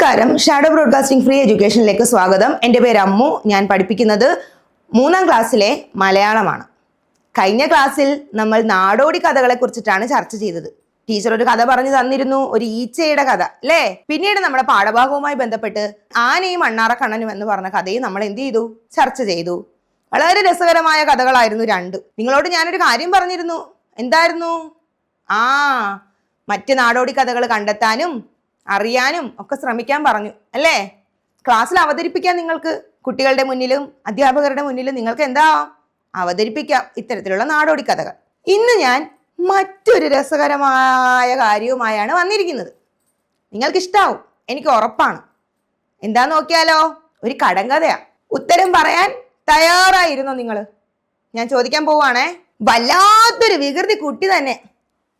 നമസ്കാരം, shadow broadcasting free എഡ്യൂക്കേഷനിലേക്ക് സ്വാഗതം. എൻ്റെ പേര് അമ്മു. ഞാൻ പഠിപ്പിക്കുന്നത് 3ാം ക്ലാസ്സിലെ മലയാളമാണ്. കഴിഞ്ഞ ക്ലാസ്സിൽ നമ്മൾ നാടോടി കഥകളെ കുറിച്ചിട്ടാണ് ചർച്ച ചെയ്തത്. ടീച്ചർ ഒരു കഥ പറഞ്ഞു തന്നിരുന്നു, ഒരു ഈച്ചയുടെ കഥ അല്ലേ. പിന്നീട് നമ്മുടെ പാഠഭാഗവുമായി ബന്ധപ്പെട്ട് ആനയും അണ്ണാറക്കണ്ണനും എന്ന് പറഞ്ഞ കഥയും നമ്മൾ എന്ത് ചെയ്തു, ചർച്ച ചെയ്തു. വളരെ രസകരമായ കഥകളായിരുന്നു രണ്ടും. നിങ്ങളോട് ഞാനൊരു കാര്യം പറഞ്ഞിരുന്നു. എന്തായിരുന്നു? മറ്റ് നാടോടി കഥകൾ കണ്ടെത്താനും അറിയാനും ഒക്കെ ശ്രമിക്കാൻ പറഞ്ഞു അല്ലേ. ക്ലാസ്സിൽ അവതരിപ്പിക്കാൻ നിങ്ങൾക്ക് കുട്ടികളുടെ മുന്നിലും അധ്യാപകരുടെ മുന്നിലും നിങ്ങൾക്ക് എന്താ അവതരിപ്പിക്കാം ഇത്തരത്തിലുള്ള നാടോടി കഥകൾ. ഇന്ന് ഞാൻ മറ്റൊരു രസകരമായ കാര്യവുമായാണ് വന്നിരിക്കുന്നത്. നിങ്ങൾക്ക് ഇഷ്ടാവും, എനിക്ക് ഉറപ്പാണ്. എന്താ നോക്കിയാലോ, ഒരു കടങ്കഥയാ. ഉത്തരം പറയാൻ തയ്യാറായിരുന്നോ നിങ്ങൾ? ഞാൻ ചോദിക്കാൻ പോവാണേ. വല്ലാത്തൊരു വികൃതി കുട്ടി തന്നെ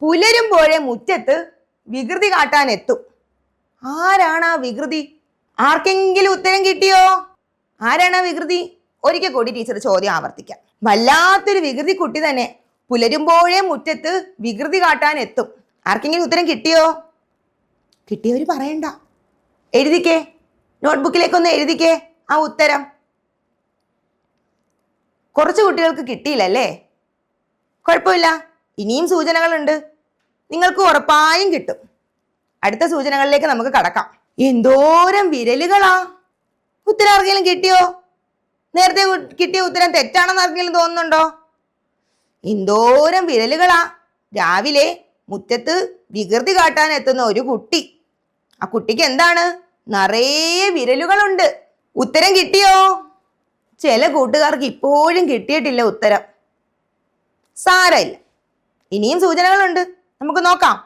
പുലരുമ്പോഴേ മുറ്റത്ത് വികൃതി കാട്ടാൻ എത്തും. ആരാണ് ആ വികൃതി? ആർക്കെങ്കിലും ഉത്തരം കിട്ടിയോ? ആരാണ് ആ വികൃതി? ഒരിക്കൽ കൂടി ടീച്ചർ ചോദ്യം ആവർത്തിക്കാം. വല്ലാത്തൊരു വികൃതി കുട്ടി തന്നെ പുലരുമ്പോഴേ മുറ്റത്ത് വികൃതി കാട്ടാൻ എത്തും. ആർക്കെങ്കിലും ഉത്തരം കിട്ടിയോ? കിട്ടിയവര് പറയണ്ട, എഴുതിക്കേ, നോട്ട്ബുക്കിലേക്കൊന്ന് എഴുതിക്കേ ആ ഉത്തരം. കുറച്ച് കുട്ടികൾക്ക് കിട്ടിയില്ലല്ലേ? കുഴപ്പമില്ല, ഇനിയും സൂചനകളുണ്ട്, നിങ്ങൾക്ക് ഉറപ്പായും കിട്ടും. അടുത്ത സൂചനകളിലേക്ക് നമുക്ക് കടക്കാം. എന്തോരം വിരലുകളാ! ഉത്തരം ആർക്കെങ്കിലും കിട്ടിയോ? നേരത്തെ കിട്ടിയ ഉത്തരം തെറ്റാണെന്ന് ആർക്കെങ്കിലും തോന്നുന്നുണ്ടോ? എന്തോരം വിരലുകളാ! രാവിലെ മുറ്റത്ത് വികൃതി കാട്ടാൻ എത്തുന്ന ഒരു കുട്ടി. ആ കുട്ടിക്ക് എന്താണ്? നിറയെ വിരലുകളുണ്ട്. ഉത്തരം കിട്ടിയോ? ചില കൂട്ടുകാർക്ക് ഇപ്പോഴും കിട്ടിയിട്ടില്ല ഉത്തരം. സാരമില്ല, ഇനിയും സൂചനകളുണ്ട്, നമുക്ക് നോക്കാം.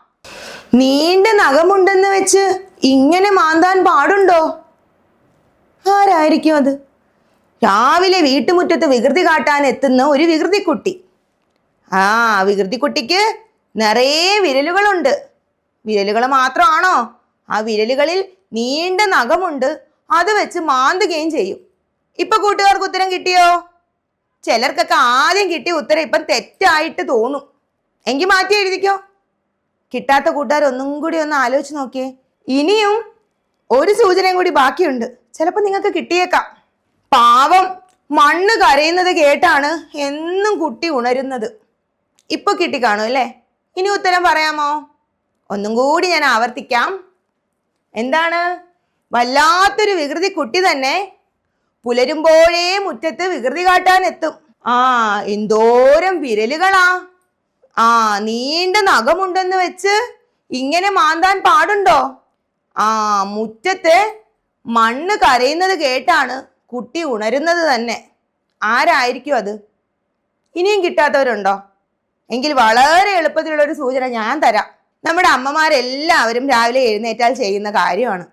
നീണ്ട നഖമുണ്ടെന്ന് വെച്ച് ഇങ്ങനെ മാന്താൻ പാടുണ്ടോ? ആരായിരിക്കും അത്? രാവിലെ വീട്ടുമുറ്റത്ത് വികൃതി കാട്ടാൻ എത്തുന്ന ഒരു വികൃതിക്കുട്ടി. വികൃതിക്കുട്ടിക്ക് നിറയെ വിരലുകളുണ്ട്. വിരലുകൾ മാത്രമാണോ? ആ വിരലുകളിൽ നീണ്ട നഖമുണ്ട്. അത് വെച്ച് മാന്തുകയും ചെയ്യും. ഇപ്പൊ കൂട്ടുകാർക്ക് ഉത്തരം കിട്ടിയോ? ചിലർക്കൊക്കെ ആദ്യം കിട്ടിയ ഉത്തരം ഇപ്പം തെറ്റായിട്ട് തോന്നും. എങ്കിൽ മാറ്റി എഴുതിക്കോ. കിട്ടാത്ത കൂട്ടുകാർ ഒന്നും കൂടി ഒന്ന് ആലോചിച്ച് നോക്കിയേ. ഇനിയും ഒരു സൂചനയും കൂടി ബാക്കിയുണ്ട്, ചിലപ്പോൾ നിങ്ങൾക്ക് കിട്ടിയേക്കാം. പാവം, മണ്ണ് കരയുന്നത് കേട്ടാണ് എന്നും കുട്ടി ഉണരുന്നത്. ഇപ്പൊ കിട്ടിക്കാണും അല്ലേ? ഇനി ഉത്തരം പറയാമോ? ഒന്നും കൂടി ഞാൻ ആവർത്തിക്കാം. എന്താണ്? വല്ലാത്തൊരു വികൃതി കുട്ടി തന്നെ പുലരുമ്പോഴേ മുറ്റത്ത് വികൃതി കാട്ടാൻ എത്തും. എന്തോരം വിരലുകളാ! നീണ്ട നഖമുണ്ടെന്ന് വെച്ച് ഇങ്ങനെ മാന്താൻ പാടുണ്ടോ? മുറ്റത്ത് മണ്ണ് കരയുന്നത് കേട്ടാണ് കുട്ടി ഉണരുന്നത് തന്നെ. ആരായിരിക്കും അത്? ഇനിയും കിട്ടാത്തവരുണ്ടോ? എങ്കിൽ വളരെ എളുപ്പത്തിലുള്ള ഒരു സൂചന ഞാൻ തരാം. നമ്മുടെ അമ്മമാരെല്ലാവരും രാവിലെ എഴുന്നേറ്റാൽ ചെയ്യുന്ന കാര്യമാണ്.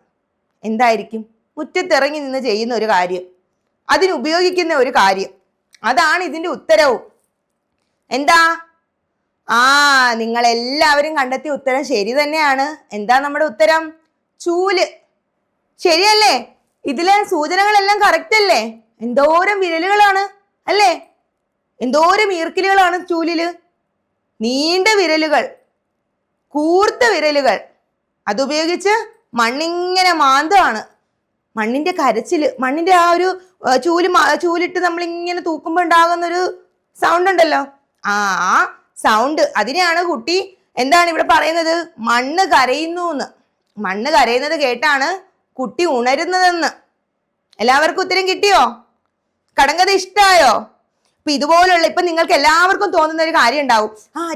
എന്തായിരിക്കും? മുറ്റത്തിറങ്ങി നിന്ന് ചെയ്യുന്ന ഒരു കാര്യം, അതിനുപയോഗിക്കുന്ന ഒരു കാര്യം. അതാണ് ഇതിൻ്റെ ഉത്തരവും. എന്താ? നിങ്ങളെല്ലാവരും കണ്ടെത്തിയ ഉത്തരം ശരി തന്നെയാണ്. എന്താ നമ്മുടെ ഉത്തരം? ചൂല്. ശരിയല്ലേ? ഇതിലെ സൂചനകളെല്ലാം കറക്റ്റ് അല്ലേ? എന്തോരം വിരലുകളാണ് അല്ലേ? എന്തോരം ഈർക്കിലുകളാണ് ചൂലില്! നീണ്ട വിരലുകൾ, കൂർത്ത വിരലുകൾ. അതുപയോഗിച്ച് മണ്ണിങ്ങനെ മാന്താണ്. മണ്ണിന്റെ കരച്ചില്, മണ്ണിന്റെ ആ ഒരു ചൂലിട്ട് നമ്മളിങ്ങനെ തൂക്കുമ്പോൾ ഉണ്ടാകുന്നൊരു സൗണ്ട് ഉണ്ടല്ലോ, ആ സൗണ്ട്, അതിനെയാണ് കുട്ടി എന്താണ് ഇവിടെ പറയുന്നത്? മണ്ണ് കരയുന്നു എന്ന്. മണ്ണ് കരയുന്നത് കേട്ടാണ് കുട്ടി ഉണരുന്നതെന്ന്. എല്ലാവർക്കും ഉത്തരം കിട്ടിയോ? കടങ്കഥ ഇഷ്ടായോ? ഇപ്പൊ ഇതുപോലുള്ള ഇപ്പൊ നിങ്ങൾക്ക് എല്ലാവർക്കും തോന്നുന്ന ഒരു കാര്യം ഉണ്ടാവും,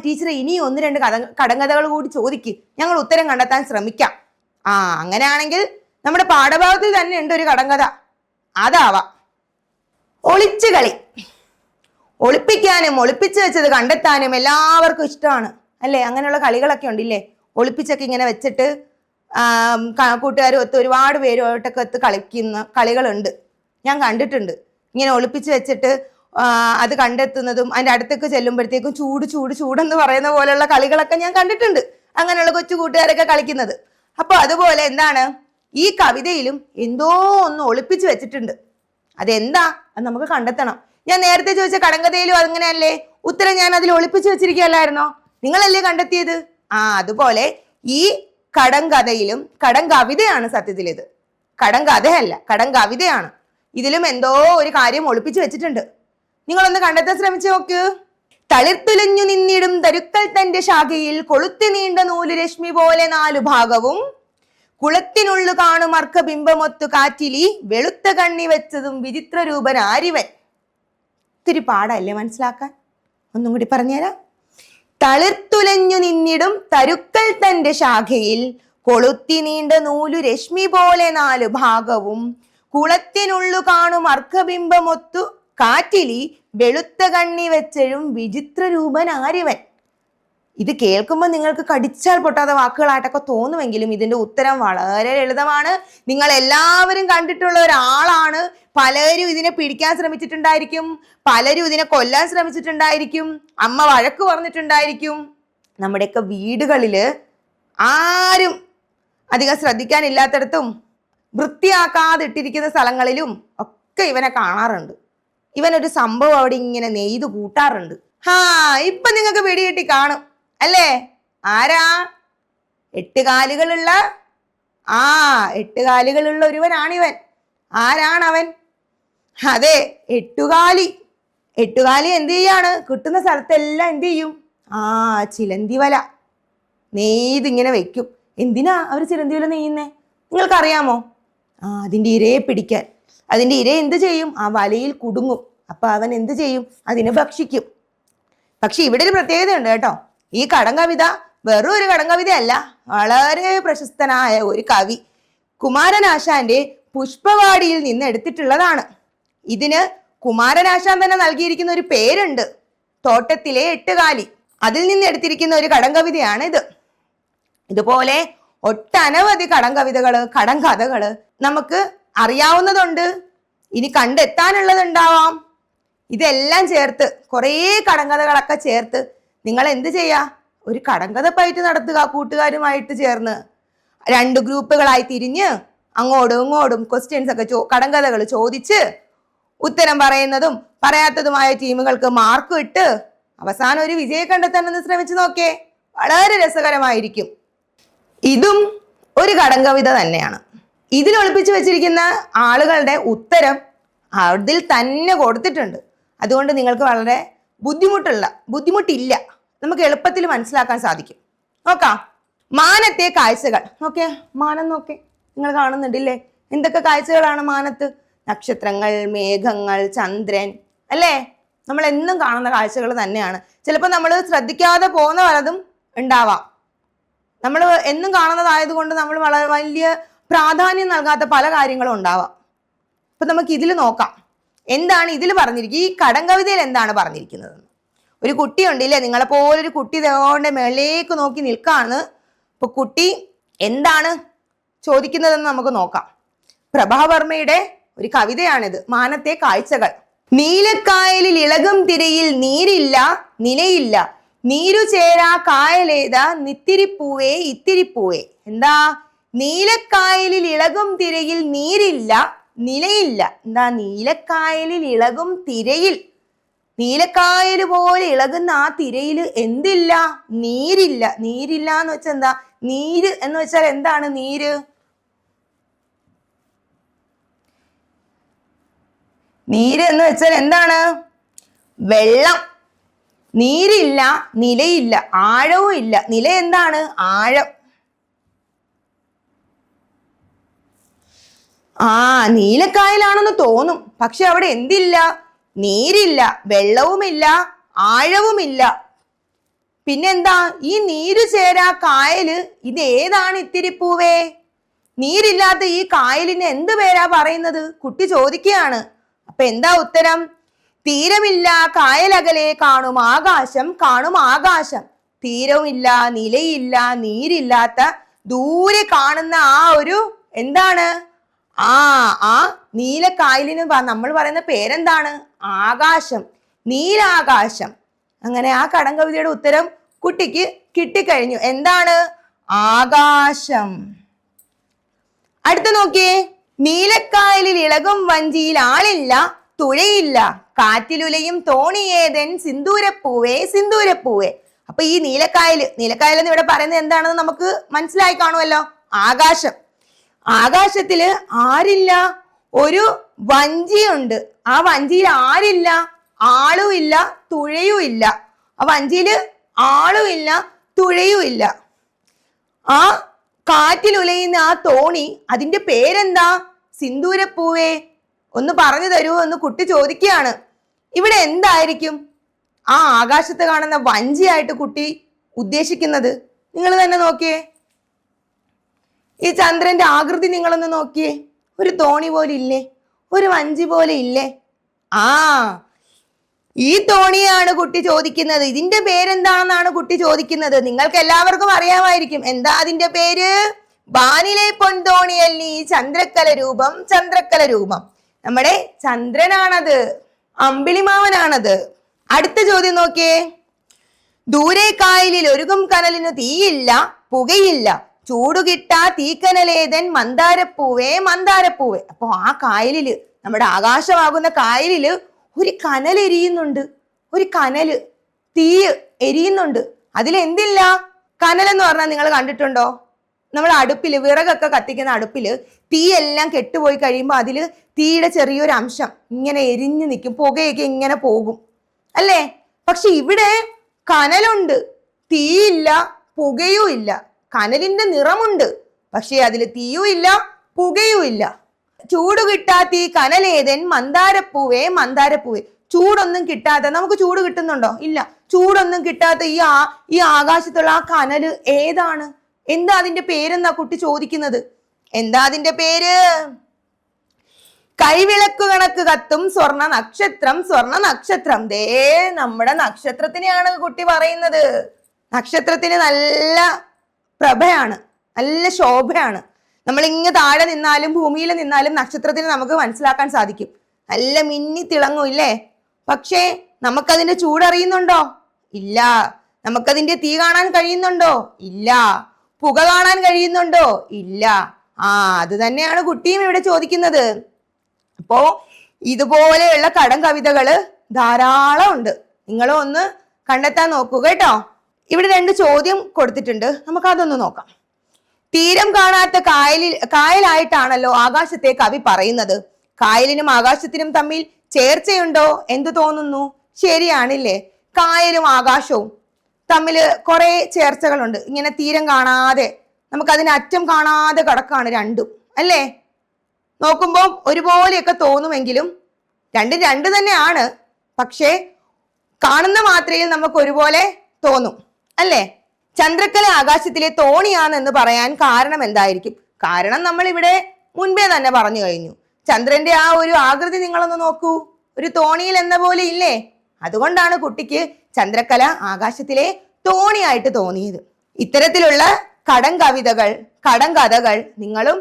ടീച്ചറെ ഇനിയും 1-2 കടങ്കഥകൾ കൂടി ചോദിക്ക്, ഞങ്ങൾ ഉത്തരം കണ്ടെത്താൻ ശ്രമിക്കാം. അങ്ങനെയാണെങ്കിൽ നമ്മുടെ പാഠഭാഗത്തിൽ തന്നെ ഉണ്ട് ഒരു കടങ്കഥ. അതാവാം ഒളിച്ചു കളി. ഒളിപ്പിക്കാനും ഒളിപ്പിച്ചു വെച്ചത് കണ്ടെത്താനും എല്ലാവർക്കും ഇഷ്ടമാണ് അല്ലേ? അങ്ങനെയുള്ള കളികളൊക്കെ ഉണ്ടില്ലേ? ഒളിപ്പിച്ചൊക്കെ ഇങ്ങനെ വെച്ചിട്ട് കൂട്ടുകാരും ഒത്ത് ഒരുപാട് പേരുമായിട്ടൊക്കെ ഒത്ത് കളിക്കുന്ന കളികളുണ്ട്, ഞാൻ കണ്ടിട്ടുണ്ട്. ഇങ്ങനെ ഒളിപ്പിച്ച് വെച്ചിട്ട് അത് കണ്ടെത്തുന്നതും അതിൻ്റെ അടുത്തേക്ക് ചെല്ലുമ്പോഴത്തേക്കും ചൂടെന്ന് പറയുന്ന പോലെയുള്ള കളികളൊക്കെ ഞാൻ കണ്ടിട്ടുണ്ട്, അങ്ങനെയുള്ള കൊച്ചു കൂട്ടുകാരൊക്കെ കളിക്കുന്നത്. അപ്പോൾ അതുപോലെ എന്താണ്, ഈ കവിതയിലും എന്തോ ഒന്ന് ഒളിപ്പിച്ച് വെച്ചിട്ടുണ്ട്. അതെന്താ? അത് നമുക്ക് കണ്ടെത്തണം. ഞാൻ നേരത്തെ ചോദിച്ച കടങ്കഥയിലും അങ്ങനെയല്ലേ? ഉത്തരം ഞാൻ അതിൽ ഒളിപ്പിച്ചു വെച്ചിരിക്കുകയല്ലായിരുന്നോ? നിങ്ങളല്ലേ കണ്ടെത്തിയത്? അതുപോലെ ഈ കടങ്കഥയിലും, കടങ്കവിതയാണ് സത്യത്തിൽ ഇത്, കടങ്കഥയല്ല, കടങ്കവിതയാണ്. ഇതിലും എന്തോ ഒരു കാര്യം ഒളിപ്പിച്ചു വെച്ചിട്ടുണ്ട്. നിങ്ങളൊന്ന് കണ്ടെത്താൻ ശ്രമിച്ചു നോക്ക്. തളിർത്തുലഞ്ഞു നിന്നിടും തരുക്കൽ തന്റെ ശാഖയിൽ കൊളുത്തി നീണ്ട നൂല് രശ്മി പോലെ നാലു ഭാഗവും കുളത്തിനുള്ളു കാണും അർക്കബിംബമൊത്തു കാറ്റിലി വെളുത്ത കണ്ണി വെച്ചതും വിചിത്ര രൂപൻ ആരിവൻ. ഇത്തിരി പാടല്ലേ മനസ്സിലാക്കാൻ? ഒന്നും കൂടി പറഞ്ഞുതരാം. തളിർത്തുലഞ്ഞു നിന്നിടും തരുക്കൽ തന്റെ ശാഖയിൽ കൊളുത്തി നീണ്ട നൂലു രശ്മി പോലെ നാലു ഭാഗവും കുളത്തിനുള്ളു കാണും അർക്കബിംബമൊത്തു കാറ്റിലി വെളുത്ത കണ്ണി വെച്ചഴും വിചിത്ര രൂപൻ ആരിവൻ. ഇത് കേൾക്കുമ്പോൾ നിങ്ങൾക്ക് കടിച്ചാൽ പൊട്ടാത്ത വാക്കുകളായിട്ടൊക്കെ തോന്നുമെങ്കിലും ഇതിന്റെ ഉത്തരം വളരെ ലളിതമാണ്. നിങ്ങൾ എല്ലാവരും കണ്ടിട്ടുള്ള ഒരാളാണ്. പലരും ഇതിനെ പിടിക്കാൻ ശ്രമിച്ചിട്ടുണ്ടായിരിക്കും, പലരും ഇതിനെ കൊല്ലാൻ ശ്രമിച്ചിട്ടുണ്ടായിരിക്കും, അമ്മ വഴക്ക് പറഞ്ഞിട്ടുണ്ടായിരിക്കും. നമ്മുടെയൊക്കെ വീടുകളില് ആരും അധികം ശ്രദ്ധിക്കാനില്ലാത്തടത്തും വൃത്തിയാക്കാതെ ഇട്ടിരിക്കുന്ന സ്ഥലങ്ങളിലും ഒക്കെ ഇവനെ കാണാറുണ്ട്. ഇവനൊരു സംഭവം അവിടെ ഇങ്ങനെ നെയ്തു കൂട്ടാറുണ്ട്. ഇപ്പൊ നിങ്ങൾക്ക് പിടികിട്ടി കാണും അല്ലേ? ആരാ? 8 കാലുകളുള്ള 8 കാലുകളുള്ള ഒരുവനാണിവൻ. ആരാണവൻ? അതെ, 8 കാലി. 8 കാലി എന്ത് ചെയ്യാണ്? കിട്ടുന്ന സ്ഥലത്തെല്ലാം എന്ത് ചെയ്യും? ചിലന്തി വല നെയ്തിങ്ങനെ വെക്കും. എന്തിനാ അവർ ചിലന്തി വല നെയ്യുന്നേ? നിങ്ങൾക്കറിയാമോ? അതിൻ്റെ ഇരയെ പിടിക്കാൻ. അതിൻ്റെ ഇര എന്ത് ചെയ്യും? ആ വലയിൽ കുടുങ്ങും. അപ്പൊ അവൻ എന്ത് ചെയ്യും? അതിനെ ഭക്ഷിക്കും. പക്ഷെ ഇവിടെ ഒരു പ്രത്യേകതയുണ്ട് കേട്ടോ. ഈ കടങ്കവിത വെറും ഒരു കടങ്കവിതയല്ല, വളരെ പ്രശസ്തനായ ഒരു കവി കുമാരനാശാന്റെ പുഷ്പവാടിയിൽ നിന്ന് എടുത്തിട്ടുള്ളതാണ്. ഇതിന് കുമാരനാശാൻ തന്നെ നൽകിയിരിക്കുന്ന ഒരു പേരുണ്ട്, തോട്ടത്തിലെ 8 കാലി. അതിൽ നിന്ന് എടുത്തിരിക്കുന്ന ഒരു കടങ്കവിതയാണ് ഇത്. ഇതുപോലെ ഒട്ടനവധി കടങ്കഥകള് നമുക്ക് അറിയാവുന്നതുണ്ട്, ഇനി കണ്ടെത്താനുള്ളതുണ്ടാവാം. ഇതെല്ലാം ചേർത്ത് കുറേ കടങ്കഥകളൊക്കെ ചേർത്ത് നിങ്ങൾ എന്ത് ചെയ്യാ? ഒരു കടങ്കഥ പയറ്റ് നടത്തുക. കൂട്ടുകാരുമായിട്ട് ചേർന്ന് 2 ഗ്രൂപ്പുകളായി തിരിഞ്ഞ് അങ്ങോട്ടും ഇങ്ങോട്ടും ക്വസ്റ്റ്യൻസ് ഒക്കെ കടങ്കഥകൾ ചോദിച്ച് ഉത്തരം പറയുന്നതും പറയാത്തതുമായ ടീമുകൾക്ക് മാർക്ക് ഇട്ട് അവസാനം ഒരു വിജയം കണ്ടെത്താനൊന്ന് ശ്രമിച്ചു നോക്കേ. വളരെ രസകരമായിരിക്കും. ഇതും ഒരു കടങ്കവിത തന്നെയാണ്. ഇതിൽ ഒളിപ്പിച്ചു വെച്ചിരിക്കുന്ന ആളുകളുടെ ഉത്തരം അതിൽ തന്നെ കൊടുത്തിട്ടുണ്ട്. അതുകൊണ്ട് നിങ്ങൾക്ക് വളരെ ബുദ്ധിമുട്ടില്ല, നമുക്ക് എളുപ്പത്തിൽ മനസ്സിലാക്കാൻ സാധിക്കും. നോക്കാം. മാനത്തെ കാഴ്ചകൾ. നോക്കിയേ, മാനം നോക്കേ, നിങ്ങൾ കാണുന്നുണ്ടില്ലേ? എന്തൊക്കെ കാഴ്ചകളാണ് മാനത്ത്? നക്ഷത്രങ്ങൾ, മേഘങ്ങൾ, ചന്ദ്രൻ, അല്ലേ? നമ്മൾ എന്നും കാണുന്ന കാഴ്ചകൾ തന്നെയാണ്. ചിലപ്പോൾ നമ്മൾ ശ്രദ്ധിക്കാതെ പോകുന്ന പലതും ഉണ്ടാവാം. നമ്മൾ എന്നും കാണുന്നതായതുകൊണ്ട് നമ്മൾ വളരെ വലിയ പ്രാധാന്യം നൽകാത്ത പല കാര്യങ്ങളും ഉണ്ടാവാം. അപ്പൊ നമുക്ക് ഇതിൽ നോക്കാം എന്താണ് ഇതിൽ പറഞ്ഞിരിക്കുന്നത്. ഈ കടങ്കവിതയിൽ എന്താണ് പറഞ്ഞിരിക്കുന്നത്? ഒരു കുട്ടിയുണ്ട് ഇല്ലേ? നിങ്ങളെ പോലൊരു കുട്ടി ദേവന്റെ മേളിലേക്ക് നോക്കി നിൽക്കാണ്. അപ്പൊ കുട്ടി എന്താണ് ചോദിക്കുന്നതെന്ന് നമുക്ക് നോക്കാം. പ്രഭാവർമ്മയുടെ ഒരു കവിതയാണിത്, മാനത്തെ കാഴ്ചകൾ. നീലക്കായലിൽ ഇളകും തിരയിൽ നീരില്ല നിലയില്ല, നീരു ചേരാ കായലേതാ നിത്തിരിപ്പൂവേ ഇത്തിരിപ്പൂവേ. എന്താ? നീലക്കായലിൽ ഇളകും തിരയിൽ നീരില്ല നിലയില്ല. എന്താ? നീലക്കായലിൽ ഇളകും തിരയിൽ, നീലക്കായൽ പോലെ ഇളകുന്ന ആ തിരയിൽ എന്തില്ല? നീരില്ല. നീരില്ല എന്ന് വെച്ചാൽ എന്താ? നീര് എന്ന് വെച്ചാൽ എന്താണ്? നീര് എന്ന് വെച്ചാൽ എന്താണ്? വെള്ളം. നീരില്ല, നിലയില്ല, ആഴവും ഇല്ല. നില എന്താണ്? ആഴം. നീലക്കായലാണെന്ന് തോന്നും, പക്ഷെ അവിടെ എന്തില്ല? നീരില്ല, വെള്ളവുമില്ല, ആഴവുമില്ല. പിന്നെന്താ? ഈ നീരു ചേരാ കായല്, ഇത് ഏതാണ് ഇത്തിരിപ്പൂവേ? നീരില്ലാത്ത ഈ കായലിന് എന്ത് പേരാ പറയുന്നത്? കുട്ടി ചോദിക്കുകയാണ്. അപ്പൊ എന്താ ഉത്തരം? തീരമില്ല കായലകലെ കാണും ആകാശം, കാണും ആകാശം. തീരവുമില്ല, നിലയില്ല, നീരില്ലാത്ത ദൂരെ കാണുന്ന ആ ഒരു എന്താണ്? ആ നീലക്കായലിന് നമ്മൾ പറയുന്ന പേരെന്താണ്? ആകാശം, നീലാകാശം. അങ്ങനെ ആ കടങ്കവിതയുടെ ഉത്തരം കുട്ടിക്ക് കിട്ടിക്കഴിഞ്ഞു. എന്താണ്? ആകാശം. അടുത്ത നോക്കിയേ. നീലക്കായലിൽ ഇളകും വഞ്ചിയിൽ ആളില്ല തുഴയില്ല, കാറ്റിലുലയും തോണിയേതൻ സിന്ദൂരപ്പൂവേ സിന്ദൂരപ്പൂവേ. അപ്പൊ ഈ നീലക്കായൽ എന്ന് ഇവിടെ പറയുന്നത് എന്താണെന്ന് നമുക്ക് മനസ്സിലായി കാണുമല്ലോ. ആകാശം. ആകാശത്തില് ആരില്ല? ഒരു വഞ്ചിയുണ്ട്. ആ വഞ്ചിയിൽ ആരില്ല? ആളും ഇല്ല, തുഴയും ഇല്ല. ആ വഞ്ചിയില് ആളും ഇല്ല, തുഴയും ഇല്ല. ആ കാറ്റിൽ ഉലയുന്ന ആ തോണി, അതിന്റെ പേരെന്താ? സിന്ദൂരപ്പൂവേ, ഒന്ന് പറഞ്ഞു തരൂ എന്ന് കുട്ടി ചോദിക്കുകയാണ്. ഇവിടെ എന്തായിരിക്കും ആ ആകാശത്ത് കാണുന്ന വഞ്ചിയായിട്ട് കുട്ടി ഉദ്ദേശിക്കുന്നത്? നിങ്ങൾ തന്നെ നോക്കിയേ. ഈ ചന്ദ്രന്റെ ആകൃതി നിങ്ങളൊന്ന് നോക്കിയേ. ഒരു തോണി പോലെ ഇല്ലേ? ഒരു വഞ്ചി പോലെ ഇല്ലേ? ആ, ഈ തോണിയാണ് കുട്ടി ചോദിക്കുന്നത്. ഇതിന്റെ പേരെന്താണെന്നാണ് കുട്ടി ചോദിക്കുന്നത്. നിങ്ങൾക്ക് എല്ലാവർക്കും അറിയാമായിരിക്കും. എന്താ അതിന്റെ പേര്? വാനിലെ പൊൻതോണിയല്ലി ചന്ദ്രക്കല രൂപം, ചന്ദ്രക്കല രൂപം. നമ്മുടെ ചന്ദ്രനാണത്, അമ്പിളിമാവനാണത്. അടുത്ത ചോദ്യം നോക്കിയേ. ദൂരെ കായലിൽ ഒരുകും കനലിന് തീയില്ല, പുകയില്ല, ചൂടുകിട്ടാ തീക്കനലേതൻ മന്ദാരപ്പൂവേ, മന്ദാരപ്പൂവേ. അപ്പൊ ആ കായലില്, നമ്മുടെ ആകാശമാകുന്ന കായലില് ഒരു കനൽ എരിയുന്നുണ്ട്. ഒരു കനല്, തീ എരിയുന്നുണ്ട്. അതിലെന്തില്ല? കനൽ എന്ന് പറഞ്ഞാൽ നിങ്ങൾ കണ്ടിട്ടുണ്ടോ? നമ്മൾ അടുപ്പില്, വിറകൊക്കെ കത്തിക്കുന്ന അടുപ്പില് തീയെല്ലാം കെട്ടുപോയി കഴിയുമ്പോൾ അതില് തീയുടെ ചെറിയൊരു അംശം ഇങ്ങനെ എരിഞ്ഞു നിൽക്കും, പുകയൊക്കെ ഇങ്ങനെ പോകും അല്ലേ? പക്ഷെ ഇവിടെ കനലുണ്ട്, തീയില്ല, പുകയും ഇല്ല. കനലിന്റെ നിറമുണ്ട്, പക്ഷെ അതില് തീയും ഇല്ല, പുകയും ഇല്ല. ചൂട് കിട്ടാത്ത ഈ കനലേതൻ മന്ദാരപ്പൂവേ, മന്ദാരപ്പൂവേ. ചൂടൊന്നും കിട്ടാത്ത, നമുക്ക് ചൂട് കിട്ടുന്നുണ്ടോ? ഇല്ല. ചൂടൊന്നും കിട്ടാത്ത ഈ ആകാശത്തുള്ള ആ കനല് ഏതാണ്? എന്താ അതിന്റെ പേരെന്നാ കുട്ടി ചോദിക്കുന്നത്. എന്താ അതിന്റെ പേര്? കൈവിളക്ക് കണക്ക് കത്തും സ്വർണ്ണ നക്ഷത്രം, സ്വർണ്ണ നക്ഷത്രം. ദേ നമ്മുടെ നക്ഷത്രത്തിനെയാണ് കുട്ടി പറയുന്നത്. നക്ഷത്രത്തിന് നല്ല പ്രഭയാണ്, നല്ല ശോഭയാണ്. നമ്മൾ ഇങ്ങ് താഴെ നിന്നാലും ഭൂമിയിൽ നിന്നാലും നക്ഷത്രത്തിന് നമുക്ക് മനസ്സിലാക്കാൻ സാധിക്കും. നല്ല മിന്നി തിളങ്ങും ഇല്ലേ? പക്ഷേ നമുക്കതിന്റെ ചൂടറിയുന്നുണ്ടോ? ഇല്ല. നമുക്കതിന്റെ തീ കാണാൻ കഴിയുന്നുണ്ടോ? ഇല്ല. പുക കാണാൻ കഴിയുന്നുണ്ടോ? ഇല്ല. അത് തന്നെയാണ് കുട്ടിയും ഇവിടെ ചോദിക്കുന്നത്. അപ്പോ ഇതുപോലെയുള്ള കടം കവിതകള് ധാരാളം ഉണ്ട്. നിങ്ങളും ഒന്ന് കണ്ടെത്താൻ നോക്കൂ കേട്ടോ. ഇവിടെ 2 ചോദ്യം കൊടുത്തിട്ടുണ്ട്, നമുക്ക് അതൊന്ന് നോക്കാം. തീരം കാണാത്ത കായലായിട്ടാണല്ലോ ആകാശത്തെ കവി പറയുന്നത്. കായലിനും ആകാശത്തിനും തമ്മിൽ ചേർച്ചയുണ്ടോ? എന്തു തോന്നുന്നു? ശരിയാണില്ലേ? കായലും ആകാശവും തമ്മിൽ കുറെ ചേർച്ചകളുണ്ട്. ഇങ്ങനെ തീരം കാണാതെ, നമുക്ക് അതിന് അറ്റം കാണാതെ കിടക്കാണ് രണ്ടും അല്ലേ? നോക്കുമ്പോൾ ഒരുപോലെയൊക്കെ തോന്നുമെങ്കിലും രണ്ടും രണ്ട് തന്നെയാണ്. പക്ഷേ കാണുന്ന മാത്രയിൽ നമുക്ക് ഒരുപോലെ തോന്നും അല്ലേ? ചന്ദ്രക്കല ആകാശത്തിലെ തോണിയാണെന്ന് പറയാൻ കാരണം എന്തായിരിക്കും? കാരണം നമ്മൾ ഇവിടെ മുൻപേ തന്നെ പറഞ്ഞു കഴിഞ്ഞു. ചന്ദ്രന്റെ ആ ഒരു ആകൃതി നിങ്ങളൊന്ന് നോക്കൂ, ഒരു തോണിയിൽ എന്ന പോലെ ഇല്ലേ? അതുകൊണ്ടാണ് കുട്ടിക്ക് ചന്ദ്രക്കല ആകാശത്തിലെ തോണിയായിട്ട് തോന്നിയത്. ഇത്തരത്തിലുള്ള കടങ്കവിതകൾ, കടങ്കഥകൾ നിങ്ങളും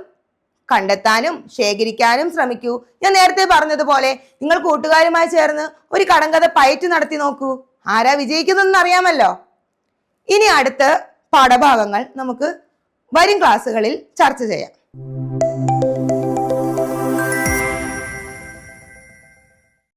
കണ്ടെത്താനും ശേഖരിക്കാനും ശ്രമിക്കൂ. ഞാൻ നേരത്തെ പറഞ്ഞതുപോലെ നിങ്ങൾ കൂട്ടുകാരുമായി ചേർന്ന് ഒരു കടങ്കഥ പയറ്റ് നടത്തി നോക്കൂ. ആരാ വിജയിക്കുന്നതെന്ന് അറിയാമല്ലോ. ഇനി അടുത്ത പാഠഭാഗങ്ങൾ നമുക്ക് വരും ക്ലാസ്സുകളിൽ ചർച്ച ചെയ്യാം.